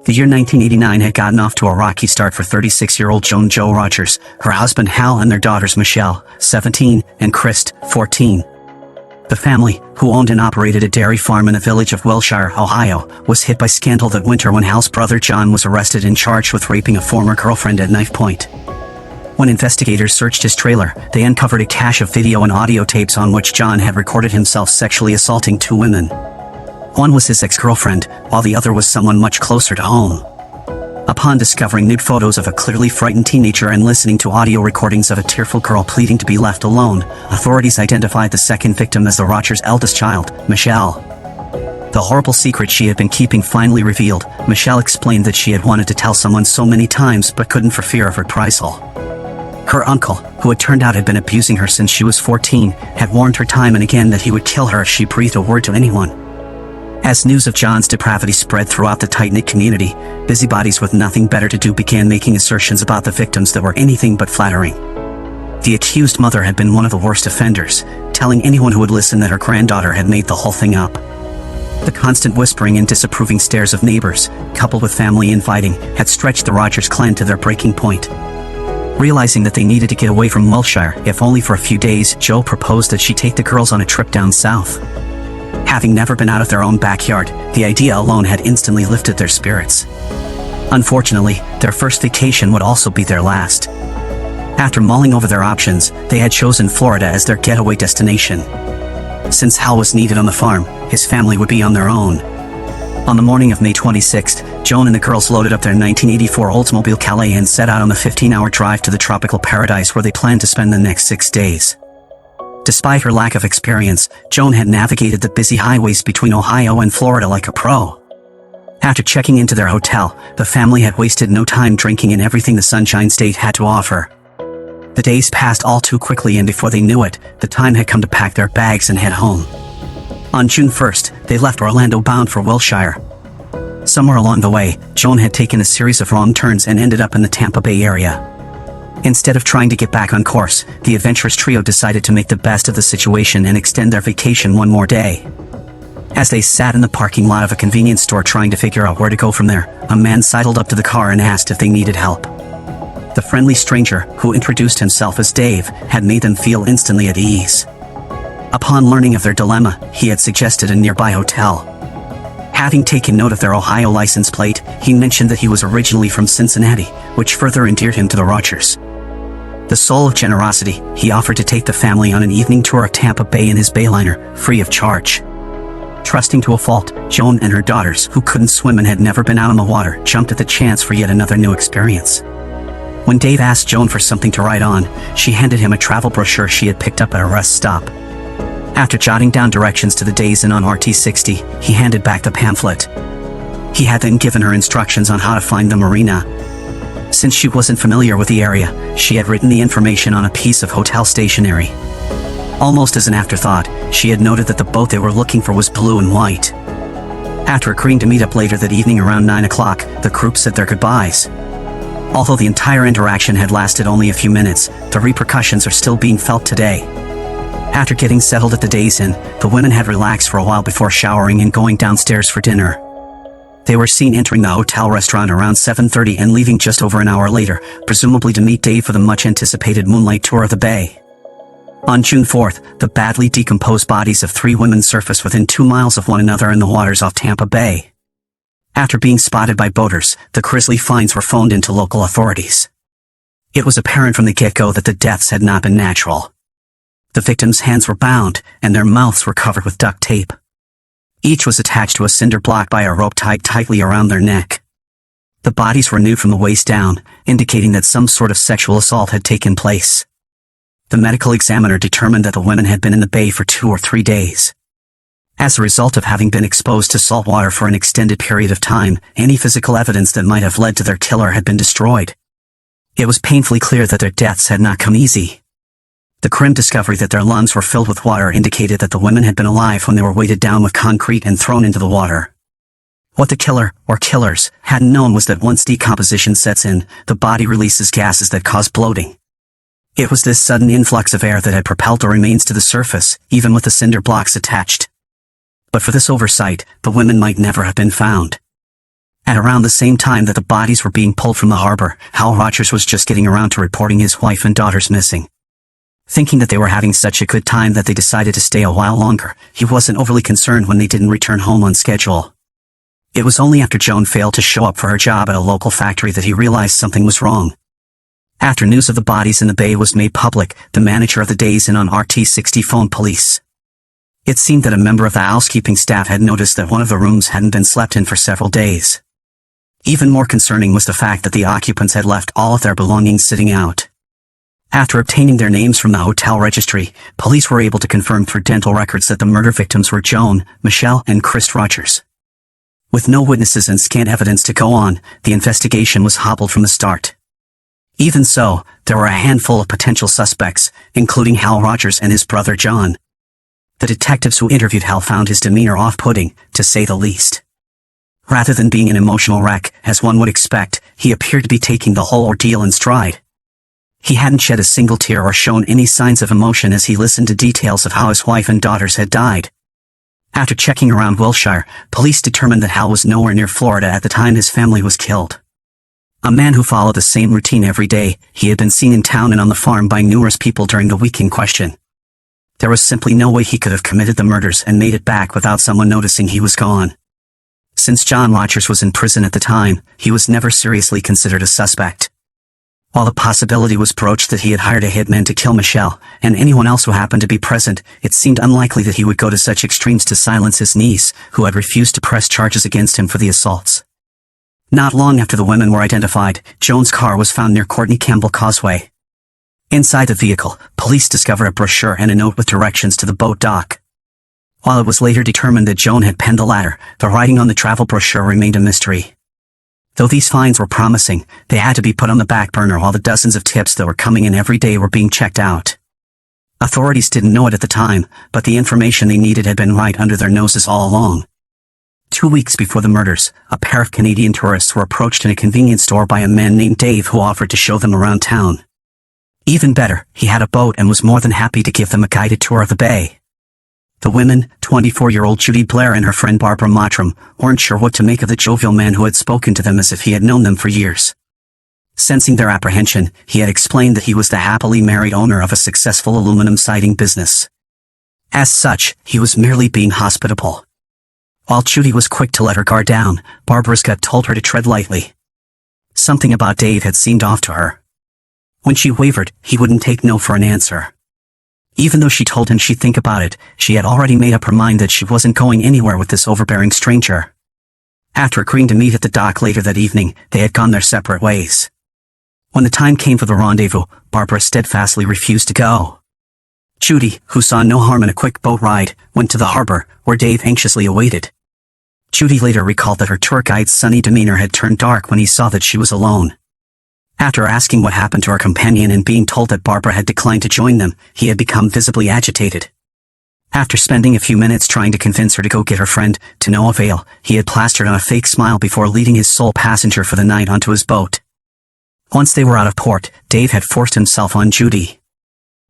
The year 1989 had gotten off to a rocky start for 36-year-old Joan Jo Rogers, her husband Hal, and their daughters Michelle, 17, and Christ, 14. The family, who owned and operated a dairy farm in the village of Wilshire, Ohio, was hit by scandal that winter when Hal's brother John was arrested and charged with raping a former girlfriend at knife point. When investigators searched his trailer, they uncovered a cache of video and audio tapes on which John had recorded himself sexually assaulting 2 women. One was his ex-girlfriend, while the other was someone much closer to home. Upon discovering nude photos of a clearly frightened teenager and listening to audio recordings of a tearful girl pleading to be left alone, authorities identified the second victim as the Rogers' eldest child, Michelle. The horrible secret she had been keeping finally revealed. Michelle explained that she had wanted to tell someone so many times but couldn't for fear of reprisal. Her uncle, who it turned out had been abusing her since she was 14, had warned her time and again that he would kill her if she breathed a word to anyone. As news of John's depravity spread throughout the tight-knit community, busybodies with nothing better to do began making assertions about the victims that were anything but flattering. The accused mother had been one of the worst offenders, telling anyone who would listen that her granddaughter had made the whole thing up. The constant whispering and disapproving stares of neighbors, coupled with family infighting, had stretched the Rogers clan to their breaking point. Realizing that they needed to get away from Wilshire, if only for a few days, Jo proposed that she take the girls on a trip down south. Having never been out of their own backyard, the idea alone had instantly lifted their spirits. Unfortunately, their first vacation would also be their last. After mulling over their options, they had chosen Florida as their getaway destination. Since Hal was needed on the farm, his family would be on their own. On the morning of May 26th, Joan and the girls loaded up their 1984 Oldsmobile Calais and set out on the 15-hour drive to the tropical paradise where they planned to spend the next 6 days. Despite her lack of experience, Joan had navigated the busy highways between Ohio and Florida like a pro. After checking into their hotel, the family had wasted no time drinking in everything the Sunshine State had to offer. The days passed all too quickly, and before they knew it, the time had come to pack their bags and head home. On June 1st, they left Orlando bound for Wilshire. Somewhere along the way, Joan had taken a series of wrong turns and ended up in the Tampa Bay area. Instead of trying to get back on course, the adventurous trio decided to make the best of the situation and extend their vacation one more day. As they sat in the parking lot of a convenience store trying to figure out where to go from there, a man sidled up to the car and asked if they needed help. The friendly stranger, who introduced himself as Dave, had made them feel instantly at ease. Upon learning of their dilemma, he had suggested a nearby hotel. Having taken note of their Ohio license plate, he mentioned that he was originally from Cincinnati, which further endeared him to the Rogers. The soul of generosity, he offered to take the family on an evening tour of Tampa Bay in his Bayliner, free of charge. Trusting to a fault, Joan and her daughters, who couldn't swim and had never been out on the water, jumped at the chance for yet another new experience. When Dave asked Joan for something to write on, she handed him a travel brochure she had picked up at a rest stop. After jotting down directions to the Days Inn on RT60, he handed back the pamphlet. He had then given her instructions on how to find the marina. Since she wasn't familiar with the area, she had written the information on a piece of hotel stationery. Almost as an afterthought, she had noted that the boat they were looking for was blue and white. After agreeing to meet up later that evening around 9 o'clock, the group said their goodbyes. Although the entire interaction had lasted only a few minutes, the repercussions are still being felt today. After getting settled at the Days Inn, the women had relaxed for a while before showering and going downstairs for dinner. They were seen entering the hotel restaurant around 7:30 and leaving just over an hour later, presumably to meet Dave for the much-anticipated moonlight tour of the bay. On June 4th, the badly decomposed bodies of 3 women surfaced within 2 miles of one another in the waters off Tampa Bay. After being spotted by boaters, the grisly finds were phoned into local authorities. It was apparent from the get-go that the deaths had not been natural. The victims' hands were bound, and their mouths were covered with duct tape. Each was attached to a cinder block by a rope tied tightly around their neck. The bodies were nude from the waist down, indicating that some sort of sexual assault had taken place. The medical examiner determined that the women had been in the bay for 2 or 3 days. As a result of having been exposed to salt water for an extended period of time, any physical evidence that might have led to their killer had been destroyed. It was painfully clear that their deaths had not come easy. The grim discovery that their lungs were filled with water indicated that the women had been alive when they were weighted down with concrete and thrown into the water. What the killer, or killers, hadn't known was that once decomposition sets in, the body releases gases that cause bloating. It was this sudden influx of air that had propelled the remains to the surface, even with the cinder blocks attached. But for this oversight, the women might never have been found. At around the same time that the bodies were being pulled from the harbor, Hal Rogers was just getting around to reporting his wife and daughters missing. Thinking that they were having such a good time that they decided to stay a while longer, he wasn't overly concerned when they didn't return home on schedule. It was only after Joan failed to show up for her job at a local factory that he realized something was wrong. After news of the bodies in the bay was made public, the manager of the Days Inn on RT60 phoned police. It seemed that a member of the housekeeping staff had noticed that one of the rooms hadn't been slept in for several days. Even more concerning was the fact that the occupants had left all of their belongings sitting out. After obtaining their names from the hotel registry, police were able to confirm through dental records that the murder victims were Joan, Michelle, and Chris Rogers. With no witnesses and scant evidence to go on, the investigation was hobbled from the start. Even so, there were a handful of potential suspects, including Hal Rogers and his brother John. The detectives who interviewed Hal found his demeanor off-putting, to say the least. Rather than being an emotional wreck, as one would expect, he appeared to be taking the whole ordeal in stride. He hadn't shed a single tear or shown any signs of emotion as he listened to details of how his wife and daughters had died. After checking around Wilshire, police determined that Hal was nowhere near Florida at the time his family was killed. A man who followed the same routine every day, he had been seen in town and on the farm by numerous people during the week in question. There was simply no way he could have committed the murders and made it back without someone noticing he was gone. Since John Rogers was in prison at the time, he was never seriously considered a suspect. While the possibility was broached that he had hired a hitman to kill Michelle, and anyone else who happened to be present, it seemed unlikely that he would go to such extremes to silence his niece, who had refused to press charges against him for the assaults. Not long after the women were identified, Joan's car was found near Courtney Campbell Causeway. Inside the vehicle, police discovered a brochure and a note with directions to the boat dock. While it was later determined that Joan had penned the latter, the writing on the travel brochure remained a mystery. Though these finds were promising, they had to be put on the back burner while the dozens of tips that were coming in every day were being checked out. Authorities didn't know it at the time, but the information they needed had been right under their noses all along. 2 weeks before the murders, a pair of Canadian tourists were approached in a convenience store by a man named Dave who offered to show them around town. Even better, he had a boat and was more than happy to give them a guided tour of the bay. The women, 24-year-old Judy Blair and her friend Barbara Mottram, weren't sure what to make of the jovial man who had spoken to them as if he had known them for years. Sensing their apprehension, he had explained that he was the happily married owner of a successful aluminum siding business. As such, he was merely being hospitable. While Judy was quick to let her guard down, Barbara's gut told her to tread lightly. Something about Dave had seemed off to her. When she wavered, he wouldn't take no for an answer. Even though she told him she'd think about it, she had already made up her mind that she wasn't going anywhere with this overbearing stranger. After agreeing to meet at the dock later that evening, they had gone their separate ways. When the time came for the rendezvous, Barbara steadfastly refused to go. Judy, who saw no harm in a quick boat ride, went to the harbor, where Dave anxiously awaited. Judy later recalled that her tour guide's sunny demeanor had turned dark when he saw that she was alone. After asking what happened to her companion and being told that Barbara had declined to join them, he had become visibly agitated. After spending a few minutes trying to convince her to go get her friend, to no avail, he had plastered on a fake smile before leading his sole passenger for the night onto his boat. Once they were out of port, Dave had forced himself on Judy.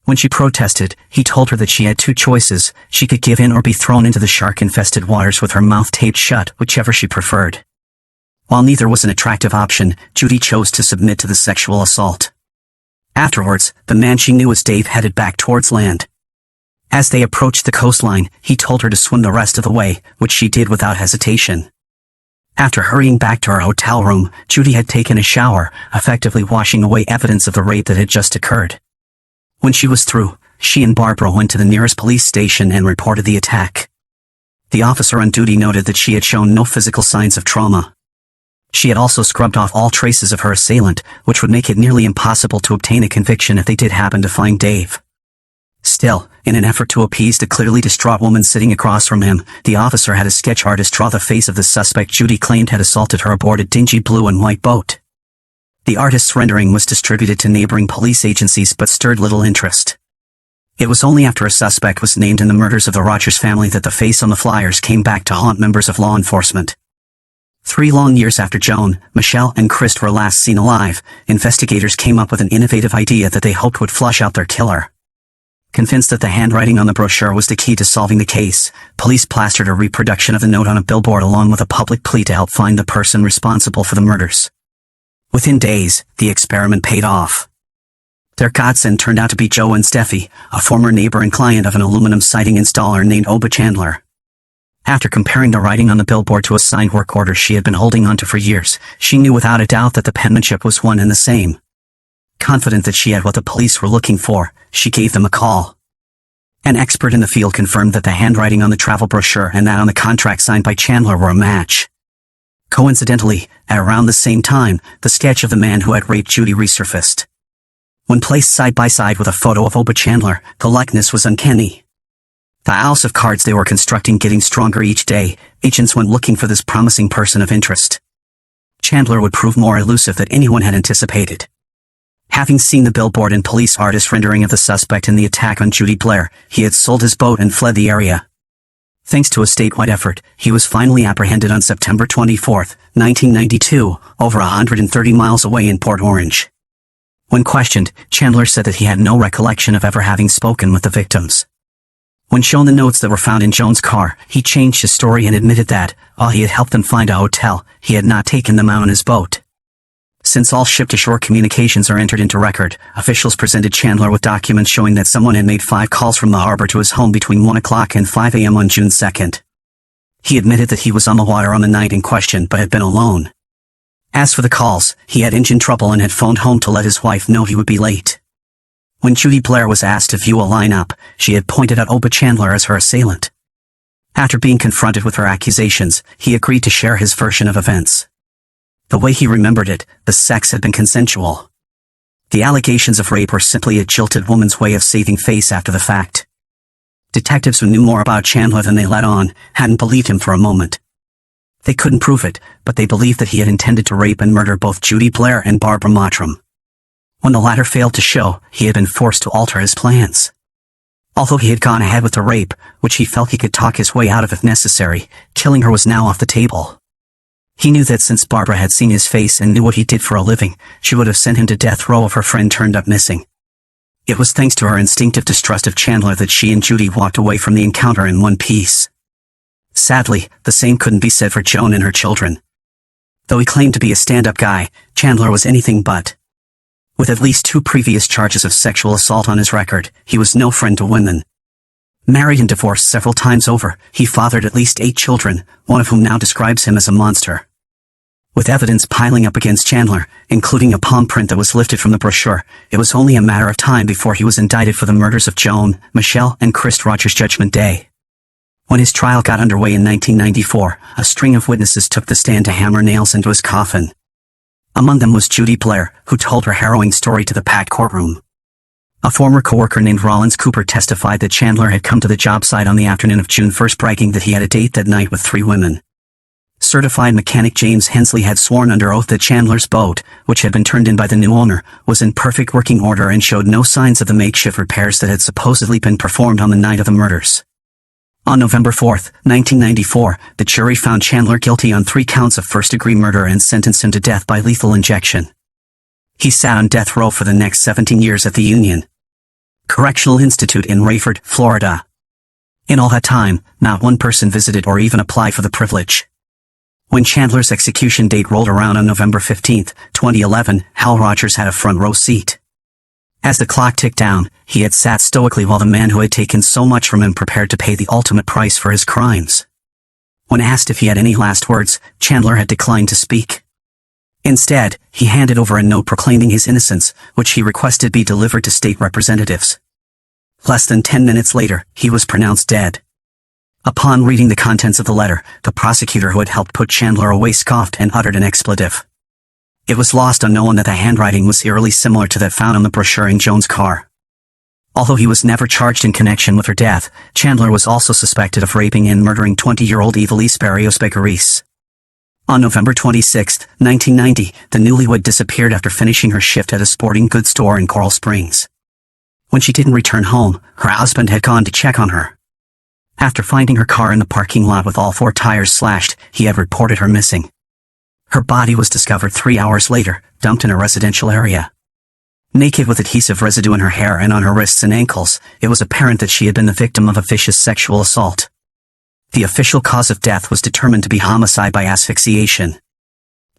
When she protested, he told her that she had two choices: she could give in or be thrown into the shark-infested waters with her mouth taped shut, whichever she preferred. While neither was an attractive option, Judy chose to submit to the sexual assault. Afterwards, the man she knew as Dave headed back towards land. As they approached the coastline, he told her to swim the rest of the way, which she did without hesitation. After hurrying back to her hotel room, Judy had taken a shower, effectively washing away evidence of the rape that had just occurred. When she was through, she and Barbara went to the nearest police station and reported the attack. The officer on duty noted that she had shown no physical signs of trauma. She had also scrubbed off all traces of her assailant, which would make it nearly impossible to obtain a conviction if they did happen to find Dave. Still, in an effort to appease the clearly distraught woman sitting across from him, the officer had a sketch artist draw the face of the suspect Judy claimed had assaulted her aboard a dingy blue and white boat. The artist's rendering was distributed to neighboring police agencies but stirred little interest. It was only after a suspect was named in the murders of the Rogers family that the face on the flyers came back to haunt members of law enforcement. 3 long years after Joan, Michelle, and Chris were last seen alive, investigators came up with an innovative idea that they hoped would flush out their killer. Convinced that the handwriting on the brochure was the key to solving the case, police plastered a reproduction of the note on a billboard along with a public plea to help find the person responsible for the murders. Within days, the experiment paid off. Their godsend turned out to be Joe and Steffi, a former neighbor and client of an aluminum siding installer named Oba Chandler. After comparing the writing on the billboard to a signed work order she had been holding onto for years, she knew without a doubt that the penmanship was one and the same. Confident that she had what the police were looking for, she gave them a call. An expert in the field confirmed that the handwriting on the travel brochure and that on the contract signed by Chandler were a match. Coincidentally, at around the same time, the sketch of the man who had raped Judy resurfaced. When placed side by side with a photo of Oba Chandler, the likeness was uncanny. The house of cards they were constructing getting stronger each day, agents went looking for this promising person of interest. Chandler would prove more elusive than anyone had anticipated. Having seen the billboard and police artist rendering of the suspect in the attack on Judy Blair, he had sold his boat and fled the area. Thanks to a statewide effort, he was finally apprehended on September 24, 1992, over 130 miles away in Port Orange. When questioned, Chandler said that he had no recollection of ever having spoken with the victims. When shown the notes that were found in Joan's car, he changed his story and admitted that, while he had helped them find a hotel, he had not taken them out on his boat. Since all ship-to-shore communications are entered into record, officials presented Chandler with documents showing that someone had made 5 calls from the harbor to his home between 1 o'clock and 5 a.m. on June 2nd. He admitted that he was on the water on the night in question but had been alone. As for the calls, he had engine trouble and had phoned home to let his wife know he would be late. When Judy Blair was asked to view a lineup, she had pointed out Oba Chandler as her assailant. After being confronted with her accusations, he agreed to share his version of events. The way he remembered it, the sex had been consensual. The allegations of rape were simply a jilted woman's way of saving face after the fact. Detectives who knew more about Chandler than they let on hadn't believed him for a moment. They couldn't prove it, but they believed that he had intended to rape and murder both Judy Blair and Barbara Mottram. When the latter failed to show, he had been forced to alter his plans. Although he had gone ahead with the rape, which he felt he could talk his way out of if necessary, killing her was now off the table. He knew that since Barbara had seen his face and knew what he did for a living, she would have sent him to death row if her friend turned up missing. It was thanks to her instinctive distrust of Chandler that she and Judy walked away from the encounter in one piece. Sadly, the same couldn't be said for Joan and her children. Though he claimed to be a stand-up guy, Chandler was anything but. With at least 2 previous charges of sexual assault on his record, he was no friend to women. Married and divorced several times over, he fathered at least 8 children, one of whom now describes him as a monster. With evidence piling up against Chandler, including a palm print that was lifted from the brochure, it was only a matter of time before he was indicted for the murders of Joan, Michelle, and Chris Rogers Judgment Day. When his trial got underway in 1994, a string of witnesses took the stand to hammer nails into his coffin. Among them was Judy Blair, who told her harrowing story to the packed courtroom. A former coworker named Rollins Cooper testified that Chandler had come to the job site on the afternoon of June 1st bragging that he had a date that night with 3 women. Certified mechanic James Hensley had sworn under oath that Chandler's boat, which had been turned in by the new owner, was in perfect working order and showed no signs of the makeshift repairs that had supposedly been performed on the night of the murders. On November 4, 1994, the jury found Chandler guilty on 3 counts of first-degree murder and sentenced him to death by lethal injection. He sat on death row for the next 17 years at the Union Correctional Institute in Rayford, Florida. In all that time, not one person visited or even applied for the privilege. When Chandler's execution date rolled around on November 15, 2011, Hal Rogers had a front row seat. As the clock ticked down, he had sat stoically while the man who had taken so much from him prepared to pay the ultimate price for his crimes. When asked if he had any last words, Chandler had declined to speak. Instead, he handed over a note proclaiming his innocence, which he requested be delivered to state representatives. Less than 10 minutes later, he was pronounced dead. Upon reading the contents of the letter, the prosecutor who had helped put Chandler away scoffed and uttered an expletive. It was lost on no one that the handwriting was eerily similar to that found on the brochure in Joan's car. Although he was never charged in connection with her death, Chandler was also suspected of raping and murdering 20-year-old Evelise Barrios Becaris. On November 26, 1990, the newlywed disappeared after finishing her shift at a sporting goods store in Coral Springs. When she didn't return home, her husband had gone to check on her. After finding her car in the parking lot with all 4 tires slashed, he had reported her missing. Her body was discovered 3 hours later, dumped in a residential area. Naked with adhesive residue in her hair and on her wrists and ankles, it was apparent that she had been the victim of a vicious sexual assault. The official cause of death was determined to be homicide by asphyxiation.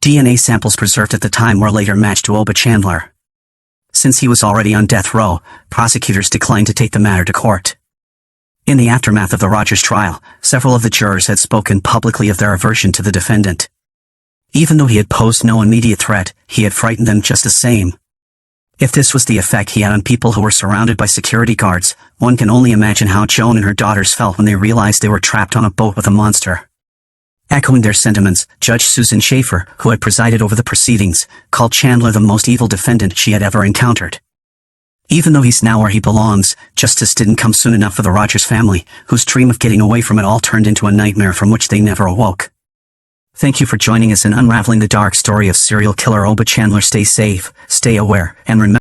DNA samples preserved at the time were later matched to Oba Chandler. Since he was already on death row, prosecutors declined to take the matter to court. In the aftermath of the Rogers trial, several of the jurors had spoken publicly of their aversion to the defendant. Even though he had posed no immediate threat, he had frightened them just the same. If this was the effect he had on people who were surrounded by security guards, one can only imagine how Joan and her daughters felt when they realized they were trapped on a boat with a monster. Echoing their sentiments, Judge Susan Schaefer, who had presided over the proceedings, called Chandler the most evil defendant she had ever encountered. Even though he's now where he belongs, justice didn't come soon enough for the Rogers family, whose dream of getting away from it all turned into a nightmare from which they never awoke. Thank you for joining us in unraveling the dark story of serial killer Oba Chandler. Stay safe, stay aware, and remember